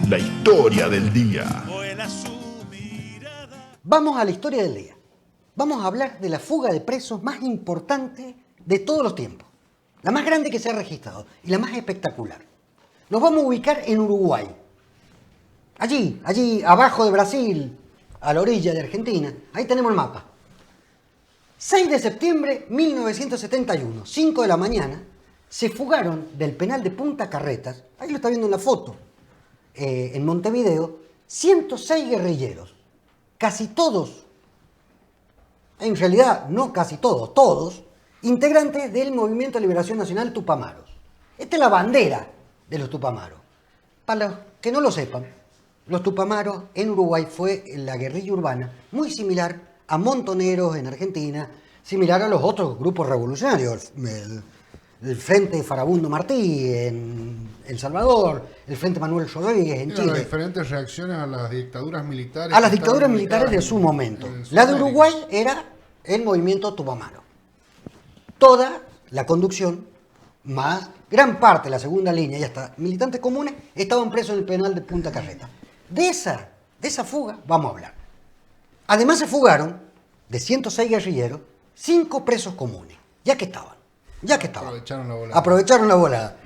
La historia del día. Vamos a la historia del día. Vamos a hablar de la fuga de presos más importante de todos los tiempos. La más grande que se ha registrado y la más espectacular. Nos vamos a ubicar en Uruguay. Allí abajo de Brasil, a la orilla de Argentina. Ahí tenemos el mapa. 6 de septiembre de 1971, 5 de la mañana, se fugaron del penal de Punta Carretas, ahí lo está viendo en la foto, en Montevideo, 106 guerrilleros. Casi todos, en realidad no casi todos, todos, integrantes del Movimiento de Liberación Nacional Tupamaros. Esta es la bandera de los Tupamaros. Para los que no lo sepan, los Tupamaros en Uruguay fue la guerrilla urbana muy similar a Montoneros en Argentina, similar a los otros grupos revolucionarios, el Frente Farabundo Martí en El Salvador, el Frente Manuel Rodríguez en Chile. Las diferentes reacciones a las dictaduras militares. A las dictaduras militares de su momento. La de Uruguay era el movimiento Tupamaro. Toda la conducción, más gran parte de la segunda línea y hasta militantes comunes, estaban presos en el penal de Punta Carreta. De esa fuga vamos a hablar. Además se fugaron, de 106 guerrilleros, 5 presos comunes, ya que estaban. Aprovecharon la volada.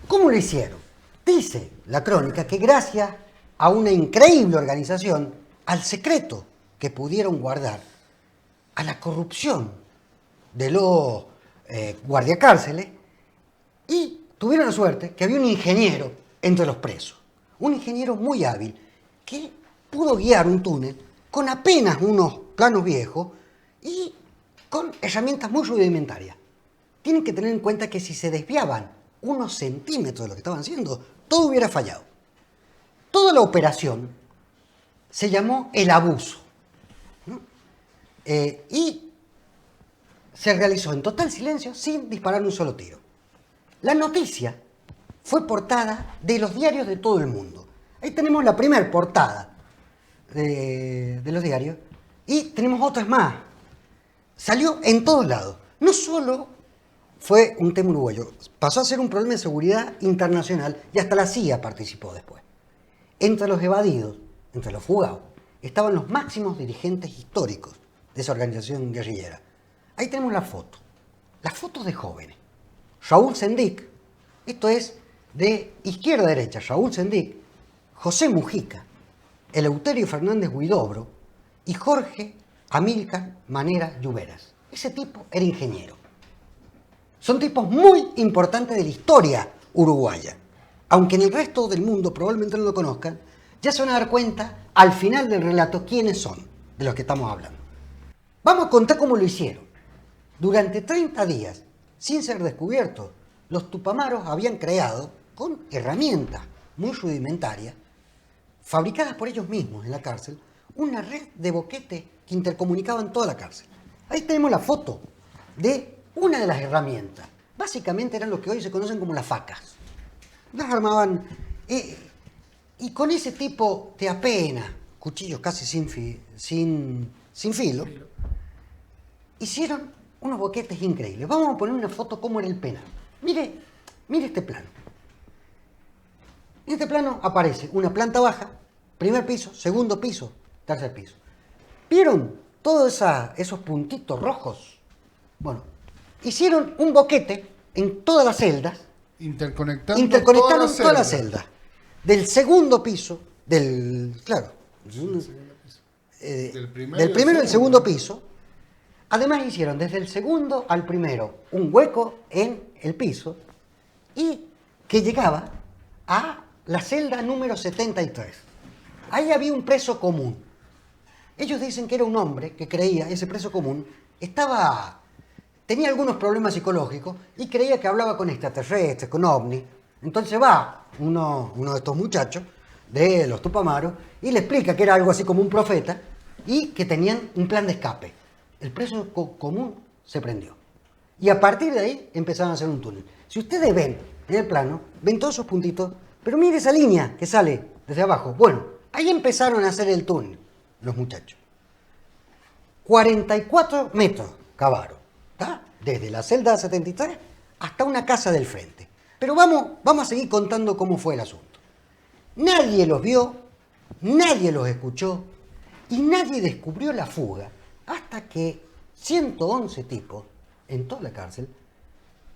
¿Cómo lo hicieron? Dice la crónica que gracias a una increíble organización, al secreto que pudieron guardar, a la corrupción de los guardiacárceles, y tuvieron la suerte que había un ingeniero entre los presos. Un ingeniero muy hábil que pudo guiar un túnel con apenas unos planos viejos y con herramientas muy rudimentarias. Tienen que tener en cuenta que si se desviaban unos centímetros de lo que estaban haciendo, todo hubiera fallado. Toda la operación se llamó el abuso, ¿no? Y se realizó en total silencio sin disparar un solo tiro. La noticia fue portada de los diarios de todo el mundo. Ahí tenemos la primera portada de los diarios y tenemos otras más. Salió en todos lados. No solo fue un tema uruguayo, pasó a ser un problema de seguridad internacional y hasta la CIA participó después. Entre los evadidos, entre los fugados, estaban los máximos dirigentes históricos de esa organización guerrillera. Ahí tenemos las fotos de jóvenes. Raúl Sendic, esto es de izquierda a derecha, Raúl Sendic, José Mujica, Eleuterio Fernández Huidobro y Jorge Amílcar Manera Lluveras. Ese tipo era ingeniero. Son tipos muy importantes de la historia uruguaya. Aunque en el resto del mundo probablemente no lo conozcan, ya se van a dar cuenta al final del relato quiénes son de los que estamos hablando. Vamos a contar cómo lo hicieron. Durante 30 días, sin ser descubiertos, los tupamaros habían creado, con herramientas muy rudimentarias, fabricadas por ellos mismos en la cárcel, una red de boquetes que intercomunicaban toda la cárcel. Ahí tenemos la foto de una de las herramientas. Básicamente eran lo que hoy se conocen como las facas. Las armaban y con ese tipo de apenas, cuchillos casi sin filo, hicieron unos boquetes increíbles. Vamos a poner una foto cómo era el penal. Mire este plano. En este plano aparece una planta baja, primer piso, segundo piso, tercer piso. ¿Vieron todos esos puntitos rojos? Bueno, hicieron un boquete en todas las celdas. Interconectaron todas las celdas. Del segundo piso, del primero al segundo piso. Además hicieron desde el segundo al primero un hueco en el piso y que llegaba a la celda número 73. Ahí había un preso común. Ellos dicen que era un hombre que creía, ese preso común, tenía algunos problemas psicológicos y creía que hablaba con extraterrestres, con ovnis. Entonces va uno de estos muchachos de los Tupamaros y le explica que era algo así como un profeta y que tenían un plan de escape. El preso común se prendió. Y a partir de ahí empezaron a hacer un túnel. Si ustedes ven en el plano, ven todos esos puntitos, pero mire esa línea que sale desde abajo. Bueno, ahí empezaron a hacer el túnel los muchachos. 44 metros cavaron, ¿está? Desde la celda 73 hasta una casa del frente. Pero vamos a seguir contando cómo fue el asunto. Nadie los vio, nadie los escuchó y nadie descubrió la fuga hasta que 111 tipos en toda la cárcel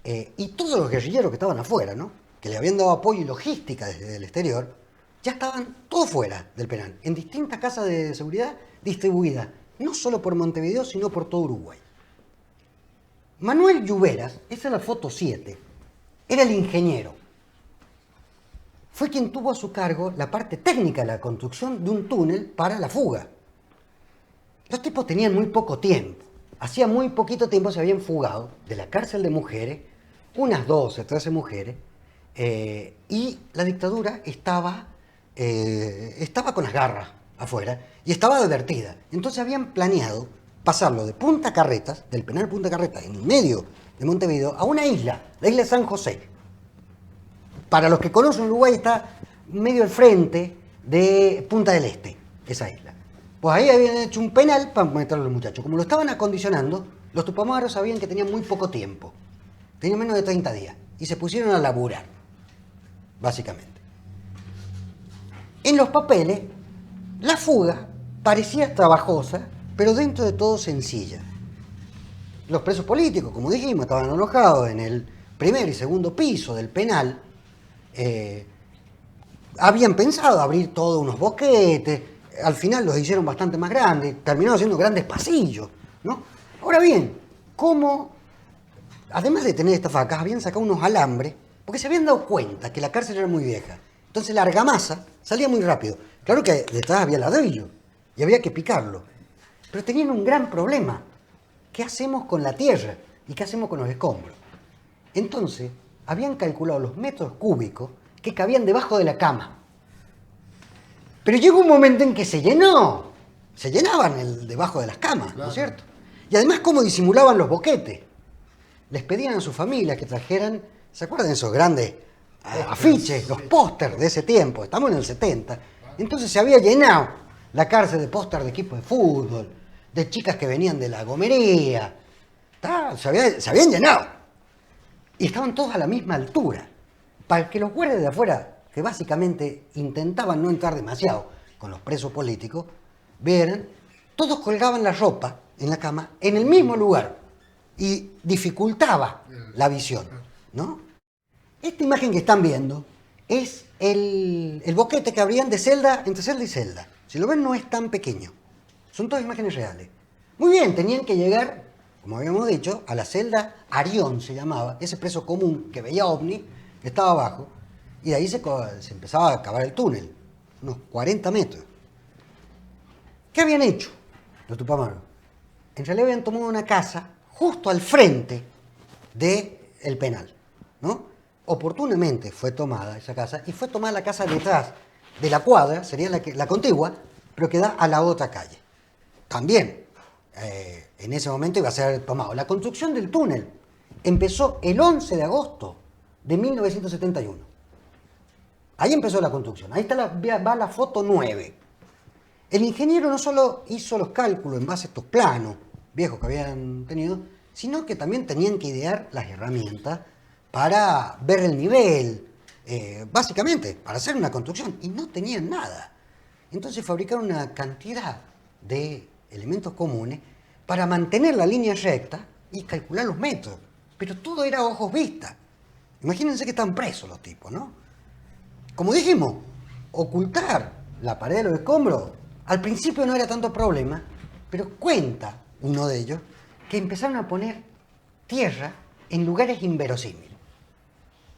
y todos los guerrilleros que estaban afuera, ¿no? Que le habían dado apoyo y logística desde el exterior, ya estaban todos fuera del penal, en distintas casas de seguridad distribuidas, no solo por Montevideo, sino por todo Uruguay. Manuel Lluveras, esa es la foto 7, era el ingeniero. Fue quien tuvo a su cargo la parte técnica de la construcción de un túnel para la fuga. Los tipos tenían muy poco tiempo. Hacía muy poquito tiempo se habían fugado de la cárcel de mujeres, unas 12, 13 mujeres, y la dictadura estaba con las garras afuera y estaba advertida. Entonces habían planeado pasarlo de Punta Carretas, del penal Punta Carretas, en el medio de Montevideo, a una isla, la isla de San José. Para los que conocen Uruguay, está medio al frente de Punta del Este, esa isla. Pues ahí habían hecho un penal para meter a los muchachos. Como lo estaban acondicionando, los tupamaros sabían que tenían muy poco tiempo. Tenían menos de 30 días. Y se pusieron a laburar, básicamente. En los papeles, la fuga parecía trabajosa, pero dentro de todo sencilla. Los presos políticos, como dijimos, estaban alojados en el primer y segundo piso del penal. Habían pensado abrir todos unos boquetes, al final los hicieron bastante más grandes, terminaron siendo grandes pasillos, ¿no? Ahora bien, ¿cómo, además de tener estas facas, habían sacado unos alambres? Porque se habían dado cuenta que la cárcel era muy vieja. Entonces la argamasa salía muy rápido. Claro que detrás había ladrillo y había que picarlo. Pero tenían un gran problema. ¿Qué hacemos con la tierra? ¿Y qué hacemos con los escombros? Entonces, habían calculado los metros cúbicos que cabían debajo de la cama. Pero llegó un momento en que se llenó. Se llenaban debajo de las camas, claro. ¿No es cierto? Y además, ¿cómo disimulaban los boquetes? Les pedían a sus familias que trajeran, ¿se acuerdan de esos grandes afiches, los pósters de ese tiempo? Estamos en el 70. Entonces se había llenado la cárcel de póster de equipos de fútbol, de chicas que venían de la gomería. Se habían llenado. Y estaban todos a la misma altura. Para que los guardias de afuera, que básicamente intentaban no entrar demasiado con los presos políticos, vieran, todos colgaban la ropa en la cama en el mismo lugar y dificultaba la visión, ¿no? Esta imagen que están viendo es el boquete que abrían de celda, entre celda y celda. Si lo ven, no es tan pequeño. Son todas imágenes reales. Muy bien, tenían que llegar, como habíamos dicho, a la celda Arión se llamaba, ese preso común que veía ovni, que estaba abajo, y de ahí se empezaba a cavar el túnel, unos 40 metros. ¿Qué habían hecho los tupamaros? En realidad habían tomado una casa justo al frente del penal, ¿no? Oportunamente fue tomada esa casa, y fue tomada la casa detrás de la cuadra, sería la contigua, pero que da a la otra calle. También, en ese momento iba a ser tomado. La construcción del túnel empezó el 11 de agosto de 1971. Ahí empezó la construcción. Ahí va la foto 9. El ingeniero no solo hizo los cálculos en base a estos planos viejos que habían tenido, sino que también tenían que idear las herramientas para ver el nivel, básicamente, para hacer una construcción. Y no tenían nada. Entonces fabricaron una cantidad de elementos comunes para mantener la línea recta y calcular los metros. Pero todo era a ojos vistas. Imagínense que están presos los tipos, ¿no? Como dijimos, ocultar la pared de los escombros al principio no era tanto problema, pero cuenta uno de ellos que empezaron a poner tierra en lugares inverosímiles.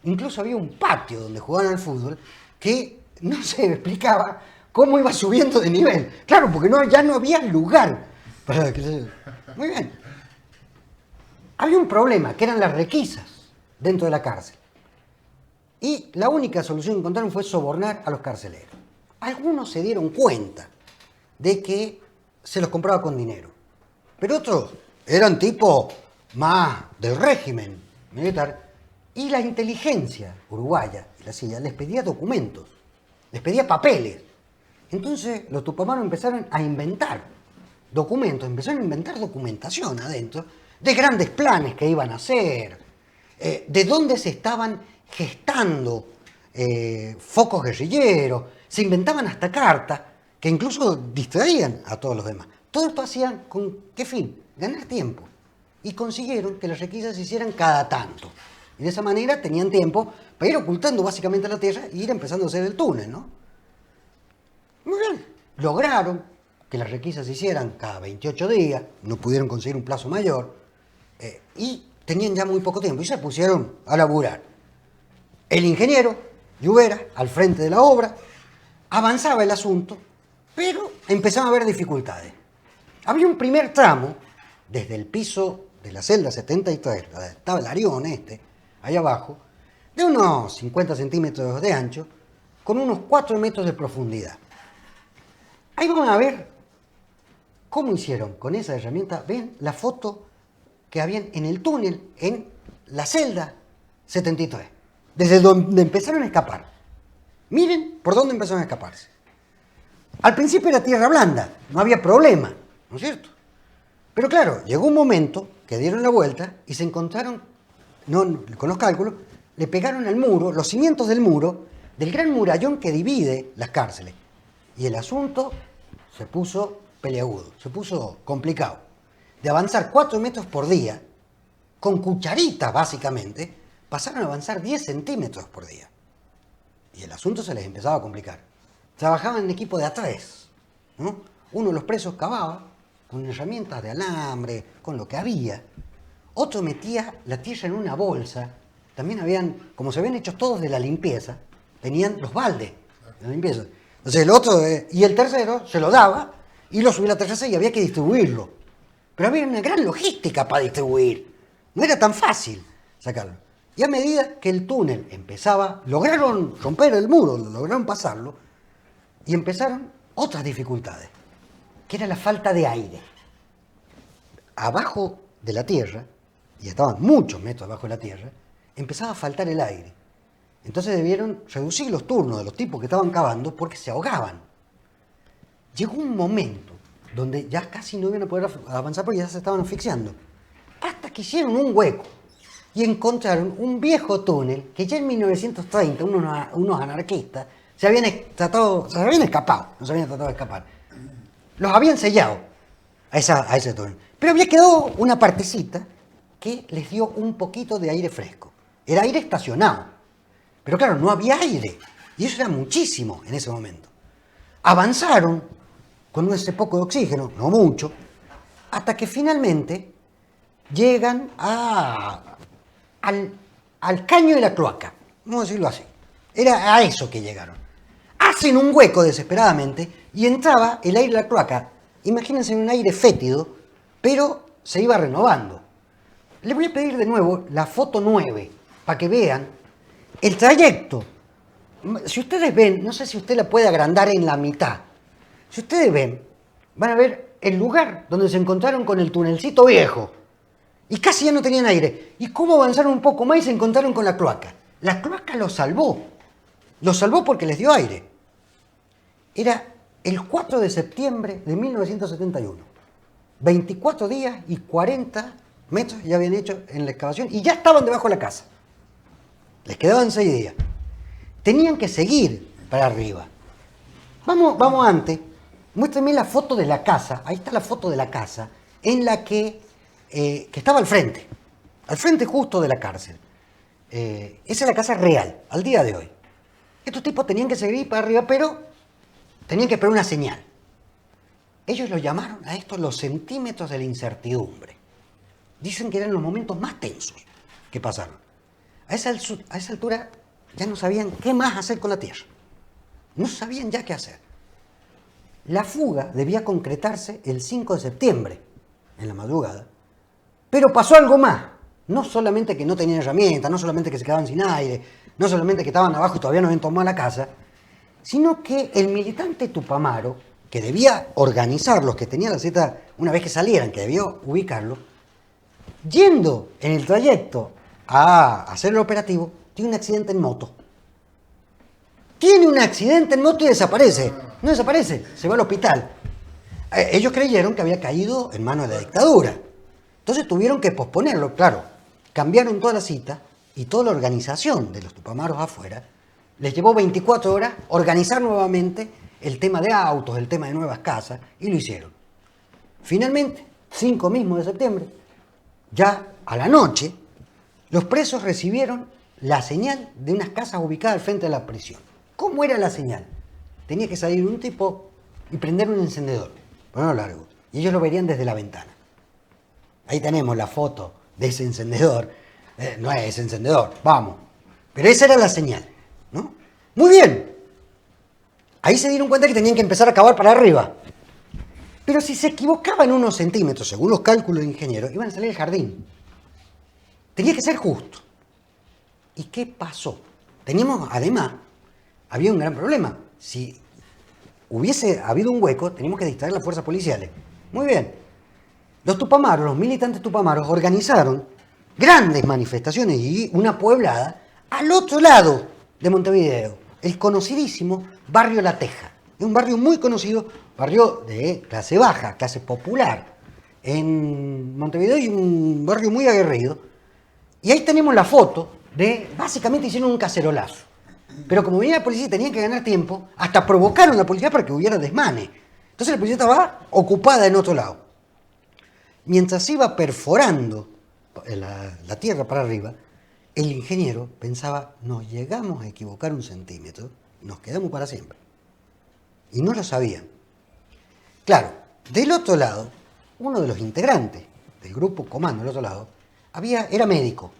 Incluso había un patio donde jugaban al fútbol que no se explicaba cómo iba subiendo de nivel. Claro, porque ya no había lugar para que Muy bien. Había un problema, que eran las requisas dentro de la cárcel. Y la única solución que encontraron fue sobornar a los carceleros. Algunos se dieron cuenta de que se los compraba con dinero. Pero otros eran tipo más del régimen militar. Y la inteligencia uruguaya y la CIA les pedía documentos, les pedía papeles. Entonces los tupamaros empezaron a inventar documentos, empezaron a inventar documentación adentro de grandes planes que iban a hacer, de dónde se estaban gestando focos guerrilleros, se inventaban hasta cartas que incluso distraían a todos los demás. Todo esto hacían con qué fin, ganar tiempo. Y consiguieron que las requisas se hicieran cada tanto. Y de esa manera tenían tiempo para ir ocultando básicamente la tierra y ir empezando a hacer el túnel, ¿no? Muy bien, lograron que las requisas se hicieran cada 28 días, no pudieron conseguir un plazo mayor, y tenían ya muy poco tiempo y se pusieron a laburar. El ingeniero, Lluvera, al frente de la obra, avanzaba el asunto, pero empezaban a haber dificultades. Había un primer tramo, desde el piso de la celda 73, donde estaba el Arión ahí abajo, de unos 50 centímetros de ancho, con unos 4 metros de profundidad. Ahí van a ver cómo hicieron con esa herramienta. Ven la foto que habían en el túnel, en la celda 73, desde donde empezaron a escapar. Miren por dónde empezaron a escaparse. Al principio era tierra blanda, no había problema, ¿no es cierto? Pero claro, llegó un momento que dieron la vuelta y se encontraron, con los cálculos, le pegaron al muro, los cimientos del muro, del gran murallón que divide las cárceles. Y el asunto se puso peleagudo, se puso complicado. De avanzar 4 metros por día, con cucharitas básicamente, pasaron a avanzar 10 centímetros por día. Y el asunto se les empezaba a complicar. Trabajaban en equipo de A3, ¿no? Uno de los presos cavaba con herramientas de alambre, con lo que había. Otro metía la tierra en una bolsa. También habían, como se habían hecho todos de la limpieza, tenían los baldes de la limpieza. Entonces el otro, y el tercero, se lo daba y lo subía a la terraza y había que distribuirlo. Pero había una gran logística para distribuir. No era tan fácil sacarlo. Y a medida que el túnel empezaba, lograron romper el muro, lograron pasarlo, y empezaron otras dificultades, que era la falta de aire. Abajo de la tierra, y estaban muchos metros abajo de la tierra, empezaba a faltar el aire. Entonces debieron reducir los turnos de los tipos que estaban cavando porque se ahogaban. Llegó un momento donde ya casi no iban a poder avanzar porque ya se estaban asfixiando. Hasta que hicieron un hueco y encontraron un viejo túnel que ya en 1930 unos anarquistas se habían escapado, no se habían tratado de escapar. Los habían sellado a ese túnel. Pero había quedado una partecita que les dio un poquito de aire fresco. Era aire estacionado. Pero claro, no había aire. Y eso era muchísimo en ese momento. Avanzaron con ese poco de oxígeno, no mucho, hasta que finalmente llegan al caño de la cloaca. Vamos a decirlo así. Era a eso que llegaron. Hacen un hueco desesperadamente y entraba el aire de la cloaca. Imagínense un aire fétido, pero se iba renovando. Les voy a pedir de nuevo la foto 9 para que vean el trayecto. Si ustedes ven, no sé si usted la puede agrandar en la mitad. Si ustedes ven, van a ver el lugar donde se encontraron con el tunelcito viejo. Y casi ya no tenían aire. Y cómo avanzaron un poco más y se encontraron con la cloaca. La cloaca los salvó. Los salvó porque les dio aire. Era el 4 de septiembre de 1971. 24 días y 40 metros ya habían hecho en la excavación y ya estaban debajo de la casa. Les quedaban 6 días. Tenían que seguir para arriba. Vamos antes. Muéstrenme la foto de la casa. Ahí está la foto de la casa en la que estaba al frente justo de la cárcel. Esa es la casa real, al día de hoy. Estos tipos tenían que seguir para arriba, pero tenían que esperar una señal. Ellos lo llamaron a esto los centímetros de la incertidumbre. Dicen que eran los momentos más tensos que pasaron. A esa altura ya no sabían qué más hacer con la tierra. No sabían ya qué hacer. La fuga debía concretarse el 5 de septiembre, en la madrugada, pero pasó algo más. No solamente que no tenían herramientas, no solamente que se quedaban sin aire, no solamente que estaban abajo y todavía no habían tomado la casa, sino que el militante Tupamaro, que debía organizar los que tenían la Z una vez que salieran, que debía ubicarlo, yendo en el trayecto a hacer el operativo, tiene un accidente en moto. Tiene un accidente en moto y desaparece. No desaparece, se va al hospital. Ellos creyeron que había caído en manos de la dictadura. Entonces tuvieron que posponerlo, claro. Cambiaron toda la cita y toda la organización de los Tupamaros afuera Les llevó 24 horas organizar nuevamente el tema de autos, el tema de nuevas casas, y lo hicieron. Finalmente, 5 mismo de septiembre, ya a la noche, los presos recibieron la señal de unas casas ubicadas al frente de la prisión. ¿Cómo era la señal? Tenía que salir un tipo y prender un encendedor, ponerlo largo, y ellos lo verían desde la ventana. Ahí tenemos la foto de ese encendedor. No es ese encendedor, vamos. Pero esa era la señal, ¿no? Muy bien. Ahí se dieron cuenta que tenían que empezar a cavar para arriba. Pero si se equivocaban unos centímetros, según los cálculos del ingeniero, iban a salir al jardín. Tenía que ser justo. ¿Y qué pasó? Además, había un gran problema. Si hubiese habido un hueco, teníamos que distraer las fuerzas policiales. Muy bien. Los tupamaros, los militantes tupamaros, organizaron grandes manifestaciones y una pueblada al otro lado de Montevideo, el conocidísimo barrio La Teja. Es un barrio muy conocido, barrio de clase baja, clase popular, en Montevideo, y un barrio muy aguerrido. Y ahí tenemos la foto de, básicamente hicieron un cacerolazo. Pero como venía la policía y tenían que ganar tiempo, hasta provocaron a la policía para que hubiera desmane. Entonces la policía estaba ocupada en otro lado. Mientras iba perforando la tierra para arriba, el ingeniero pensaba, nos llegamos a equivocar un centímetro, nos quedamos para siempre. Y no lo sabían. Claro, del otro lado, uno de los integrantes del grupo comando del otro lado, era médico.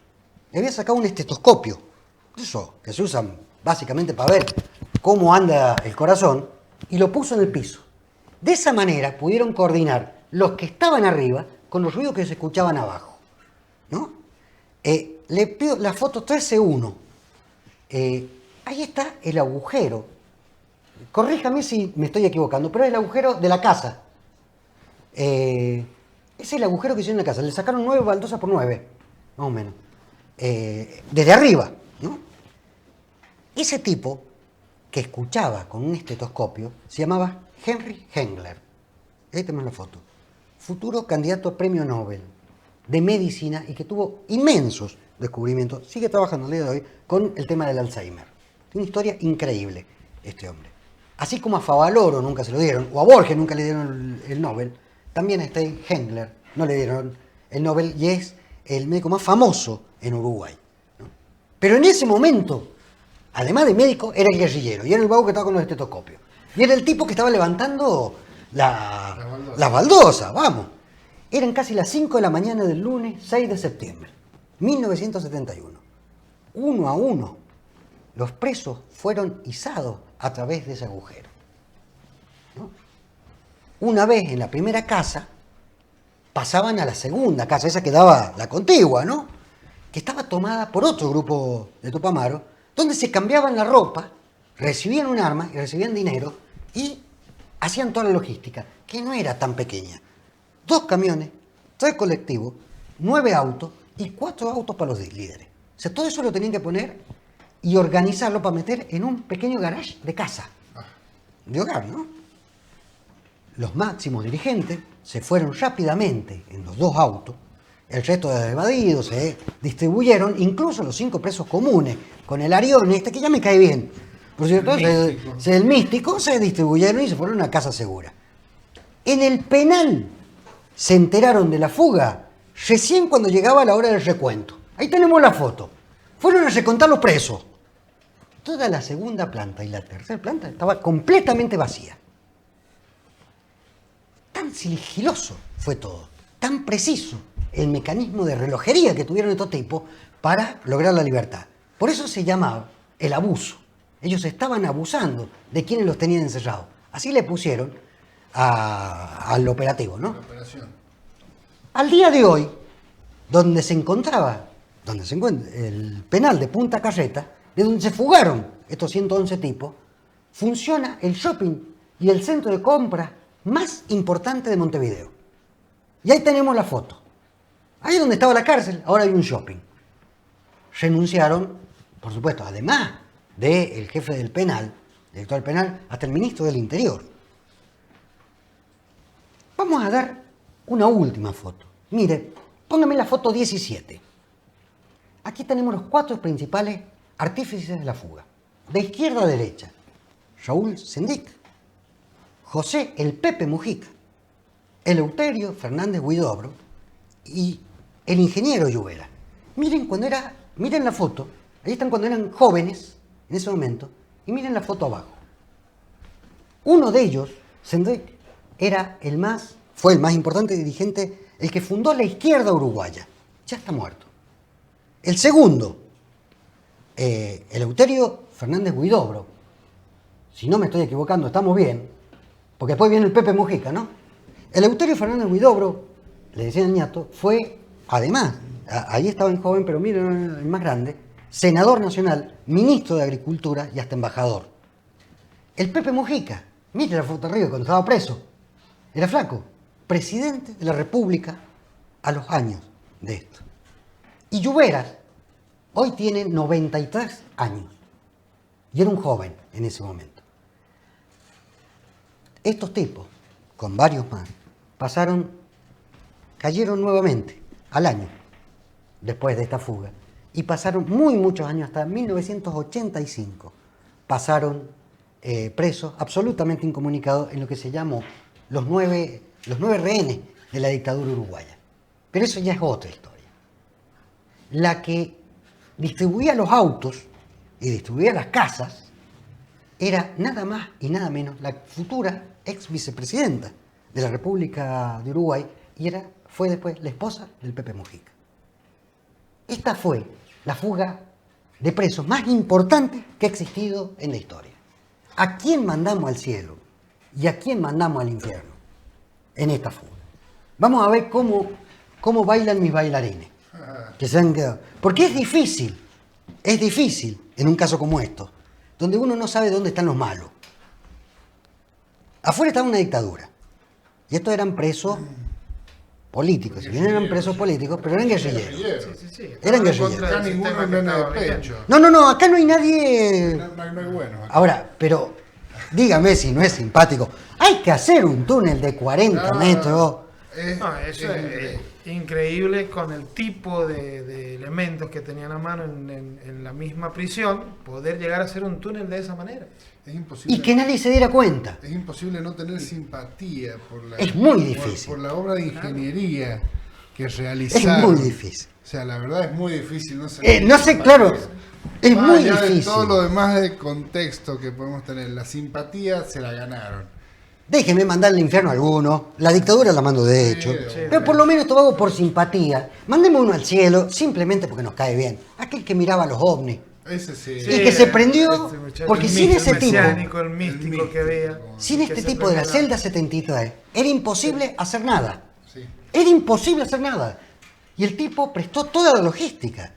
Le había sacado un estetoscopio, eso que se usan básicamente para ver cómo anda el corazón, y lo puso en el piso. De esa manera pudieron coordinar los que estaban arriba con los ruidos que se escuchaban abajo, ¿no? Le pido la foto 13-1. Ahí está el agujero. Corríjame si me estoy equivocando, pero es el agujero de la casa. Es el agujero que hicieron en la casa. Le sacaron 9 baldosas por 9, más o menos. Desde arriba, ¿no? Ese tipo que escuchaba con un estetoscopio se llamaba Henry Hengler. Ahí tenemos la foto. Futuro candidato a premio Nobel de medicina y que tuvo inmensos descubrimientos. Sigue trabajando el día de hoy con el tema del Alzheimer. Tiene una historia increíble este hombre. Así como a Favaloro nunca se lo dieron, o a Borges nunca le dieron el Nobel, también a este Hengler no le dieron el Nobel, y es el médico más famoso en Uruguay, ¿no? Pero en ese momento, además de médico, era el guerrillero, y era el vago que estaba con los estetoscopios. Y era el tipo que estaba levantando las baldosas, vamos. Eran casi las 5 de la mañana del lunes 6 de septiembre, 1971. 1 a 1, los presos fueron izados a través de ese agujero, ¿no? Una vez en la primera casa, pasaban a la segunda casa, esa que daba la contigua, ¿no? Que estaba tomada por otro grupo de tupamaros, donde se cambiaban la ropa, recibían un arma y recibían dinero y hacían toda la logística, que no era tan pequeña. 2 camiones, 3 colectivos, 9 autos y 4 autos para los líderes. O sea, todo eso lo tenían que poner y organizarlo para meter en un pequeño garage de casa, de hogar, ¿no? Los máximos dirigentes se fueron rápidamente en los 2 autos, el resto de evadidos se distribuyeron, incluso los 5 presos comunes, con el Arión que ya me cae bien, por cierto, el místico, se distribuyeron y se fueron a una casa segura. En el penal se enteraron de la fuga recién cuando llegaba la hora del recuento. Ahí tenemos la foto. Fueron a recontar los presos. Toda la segunda planta y la tercera planta estaba completamente vacía. Tan sigiloso fue todo, tan preciso el mecanismo de relojería que tuvieron estos tipos para lograr la libertad. Por eso se llamaba el abuso. Ellos estaban abusando de quienes los tenían encerrados. Así le pusieron al operativo, ¿no? La operación. Al día de hoy, donde se encuentra el penal de Punta Carreta, de donde se fugaron estos 111 tipos, funciona el shopping y el centro de compra más importante de Montevideo. Y ahí tenemos la foto. Ahí donde estaba la cárcel, ahora hay un shopping. Renunciaron, por supuesto, además del jefe del penal, director del penal, hasta el ministro del Interior. Vamos a dar una última foto. Mire, póngame la foto 17. Aquí tenemos los 4 principales artífices de la fuga, de izquierda a derecha. Raúl Sendic, José el Pepe Mujica, Eleuterio Fernández Huidobro y el ingeniero Llovera. Miren la foto, ahí están cuando eran jóvenes, en ese momento, y miren la foto abajo. Uno de ellos, Sendic, fue el más importante dirigente, el que fundó la izquierda uruguaya. Ya está muerto. El segundo, Eleuterio Fernández Huidobro, si no me estoy equivocando, estamos bien, porque después viene el Pepe Mujica, ¿no? Eleuterio Fernández Huidobro, le decía el ñato, fue, además, ahí estaba en joven, pero miren el más grande, senador nacional, ministro de Agricultura y hasta embajador. El Pepe Mujica, mire la foto arriba cuando estaba preso, era flaco, presidente de la República a los años de esto. Y Llovera hoy tiene 93 años y era un joven en ese momento. Estos tipos, con varios más, cayeron nuevamente al año después de esta fuga y pasaron muchos años, hasta 1985, pasaron presos, absolutamente incomunicados, en lo que se llamó los nueve rehenes de la dictadura uruguaya. Pero eso ya es otra historia. La que distribuía los autos y distribuía las casas era nada más y nada menos la futura ex vicepresidenta de la República de Uruguay y fue después la esposa del Pepe Mujica. Esta fue la fuga de presos más importante que ha existido en la historia. ¿A quién mandamos al cielo y a quién mandamos al infierno en esta fuga? Vamos a ver cómo bailan mis bailarines, que se han quedado. Porque es difícil en un caso como esto, donde uno no sabe dónde están los malos. Afuera estaba una dictadura, y estos eran presos políticos, si bien eran presos políticos, pero eran guerrilleros. Eran guerrilleros. Acá ninguno es nene de pecho. No, acá no hay nadie. No hay bueno. Acá. Ahora, pero dígame si no es simpático. Hay que hacer un túnel de 40 metros. Eso es increíble con el tipo de elementos que tenían a mano en la misma prisión, poder llegar a hacer un túnel de esa manera. Es imposible. Y que nadie se diera cuenta. Es imposible no tener simpatía por es muy difícil. Por la obra de ingeniería que realizaron. Es muy difícil. O sea, la verdad es muy difícil. No sé, claro. Es más muy allá difícil. de todo lo demás de contexto que podemos tener, la simpatía se la ganaron. Déjenme mandar al infierno a alguno. La dictadura la mando de hecho. Pero por lo menos esto hago por simpatía. Mandemos uno al cielo simplemente porque nos cae bien. Aquel que miraba a los ovnis. Ese sí. Y que se prendió. Porque sin ese tipo. El místico que había. Sin este tipo de la celda 73, era imposible hacer nada. Sí. Era imposible hacer nada. Y el tipo prestó toda la logística.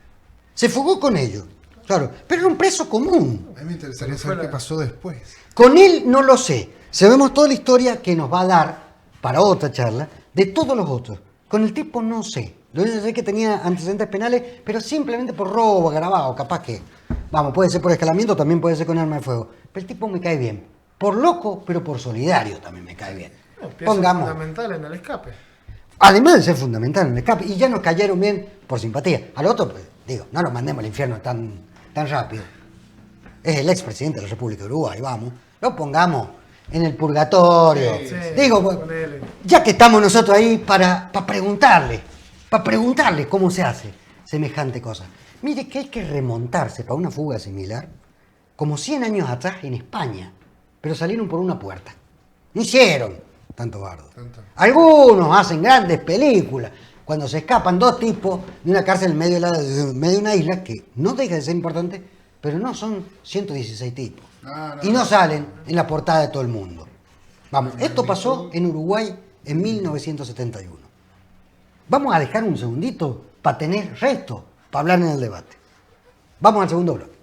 Se fugó con ellos. Claro. Pero era un preso común. A mí me interesaría saber qué pasó después. Con él no lo sé. Sabemos toda la historia que nos va a dar para otra charla de todos los otros. Con el tipo no sé. Lo único que sé es que tenía antecedentes penales, pero simplemente por robo agravado, capaz que. Vamos, puede ser por escalamiento, también puede ser con arma de fuego. Pero el tipo me cae bien. Por loco, pero por solidario también me cae bien. Pongamos. Fundamental en el escape. Además de ser fundamental en el escape, y ya nos cayeron bien por simpatía. Al otro, pues, digo, no lo mandemos al infierno tan rápido. Es el expresidente de la República de Uruguay, vamos. Lo pongamos en el purgatorio. Sí, digo, pues, ya que estamos nosotros ahí para preguntarle cómo se hace semejante cosa. Mire que hay que remontarse para una fuga similar como 100 años atrás en España, pero salieron por una puerta. No hicieron tanto bardo. Algunos hacen grandes películas cuando se escapan dos tipos de una cárcel en medio de una isla que no deja de ser importante, pero no son 116 tipos. Y no salen en la portada de todo el mundo. Vamos, esto pasó en Uruguay en 1971. Vamos a dejar un segundito para tener resto, para hablar en el debate. Vamos al segundo bloque.